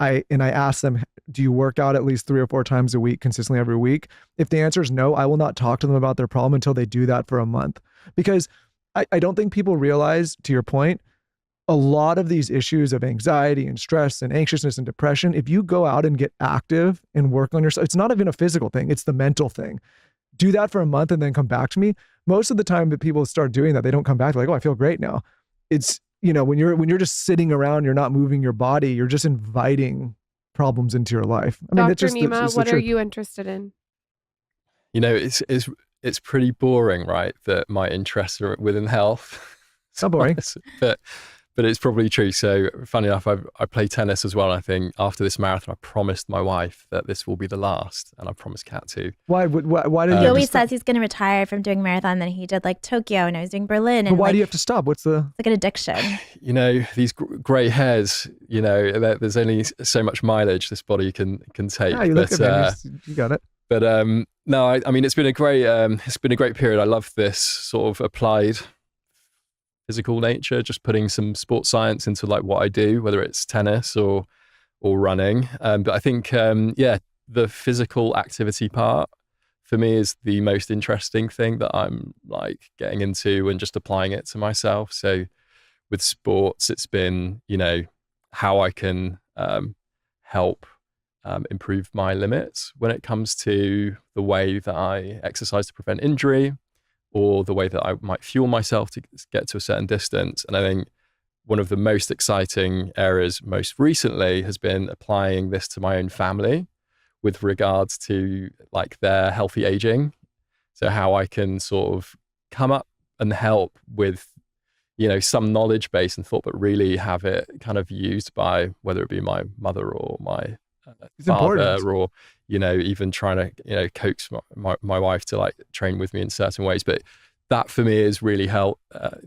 I ask them, do you work out at least 3 or 4 times a week, consistently every week? If the answer is no, I will not talk to them about their problem until they do that for a month. Because I don't think people realize, to your point, a lot of these issues of anxiety and stress and anxiousness and depression, if you go out and get active and work on yourself, it's not even a physical thing, it's the mental thing. Do that for a month and then come back to me. Most of the time that people start doing that, they don't come back like, oh, I feel great now. It's, when you're just sitting around, you're not moving your body, you're just inviting problems into your life. I mean, Dr. Nima, what are you interested in? It's pretty boring, right? That my interests are within health. So boring. But it's probably true. So funny enough, I play tennis as well. I think after this marathon, I promised my wife that this will be the last, and I promised Kat too. Why did he you always says he's going to retire from doing marathon, then he did like Tokyo, and I was doing Berlin. And but why do you have to stop? What's the... It's like an addiction. These gray hairs, there's only so much mileage this body can take. Yeah, you look at me, you got it. But no, I mean, it's been a great period. I love this sort of applied physical nature, just putting some sports science into like what I do, whether it's tennis or running. But I think, the physical activity part for me is the most interesting thing that I'm like getting into and just applying it to myself. So with sports, it's been, how I can help improve my limits when it comes to the way that I exercise to prevent injury, or the way that I might fuel myself to get to a certain distance. And I think one of the most exciting areas most recently has been applying this to my own family with regards to like their healthy aging. So how I can sort of come up and help with, some knowledge base and thought, but really have it kind of used by whether it be my mother or my father, or even trying to coax my wife to like train with me in certain ways. But that for me is really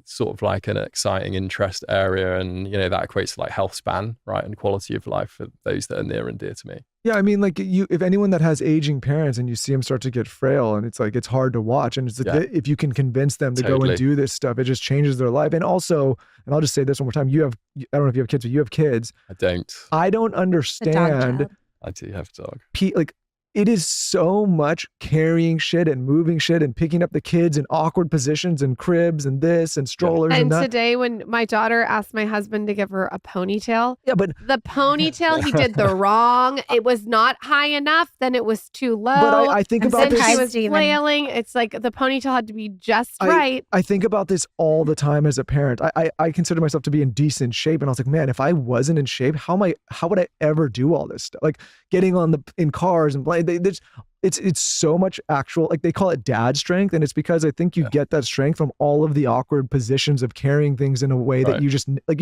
sort of like an exciting interest area, and that equates to like health span, right, and quality of life for those that are near and dear to me. Yeah, I mean, like if anyone that has aging parents and you see them start to get frail, and it's like it's hard to watch, and it's like, if you can convince them to go and do this stuff, it just changes their life. And also, and I'll just say this one more time, I don't know if you have kids, but you have kids. I don't understand. I do have a dog. Like, it is so much carrying shit and moving shit and picking up the kids in awkward positions and cribs and this and strollers and that. And today when my daughter asked my husband to give her a ponytail, but the ponytail, he did the wrong. It was not high enough. Then it was too low. But I think about this. She was flailing. It's like the ponytail had to be just right. I think about this all the time as a parent. I consider myself to be in decent shape. And I was like, man, if I wasn't in shape, how would I ever do all this stuff? Like getting in cars and playing. It's so much actual, like they call it dad strength. And it's because I think you get that strength from all of the awkward positions of carrying things in a way that you just, like,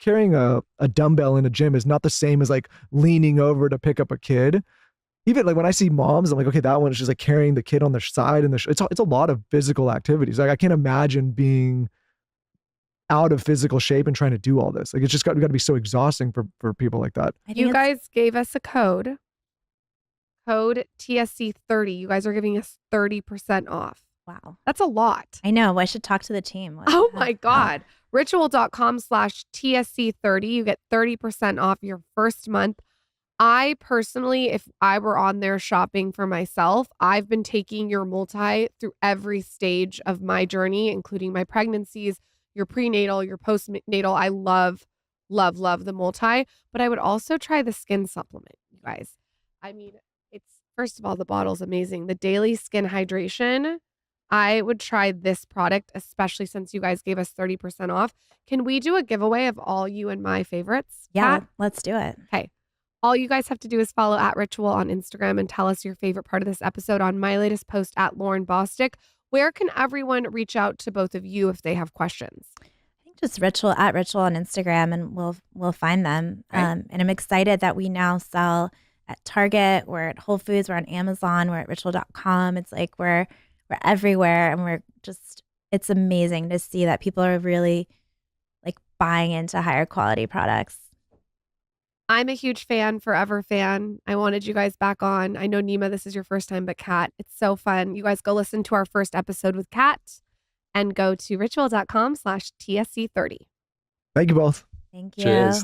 carrying a dumbbell in a gym is not the same as like leaning over to pick up a kid. Even like when I see moms, I'm like, okay, that one is just like carrying the kid on their side, and it's a lot of physical activities. Like I can't imagine being out of physical shape and trying to do all this. Like it's just got to be so exhausting for people like that. You guys gave us a code TSC30. You guys are giving us 30% off. Wow. That's a lot. I know. I should talk to the team. Oh my God. Ritual.com/TSC30. You get 30% off your first month. I personally, if I were on there shopping for myself, I've been taking your multi through every stage of my journey, including my pregnancies, your prenatal, your postnatal. I love, love, love the multi, but I would also try the skin supplement, you guys. I mean, first of all, the bottle's amazing. The daily skin hydration, I would try this product, especially since you guys gave us 30% off. Can we do a giveaway of all you and my favorites? Yeah, Kat? let's do it. Okay. All you guys have to do is follow @Ritual on Instagram and tell us your favorite part of this episode on my latest post @Lauren Bosstick. Where can everyone reach out to both of you if they have questions? I think just @Ritual on Instagram, and we'll find them. Okay. And I'm excited that we now sell at Target, we're at Whole Foods, we're on Amazon, we're at ritual.com. It's like we're everywhere, and it's amazing to see that people are really like buying into higher quality products. I'm a huge fan, forever fan. I wanted you guys back on. I know, Nima, this is your first time, but Kat, it's so fun. You guys go listen to our first episode with Kat and go to ritual.com/TSC30. Thank you both. Thank you. Cheers.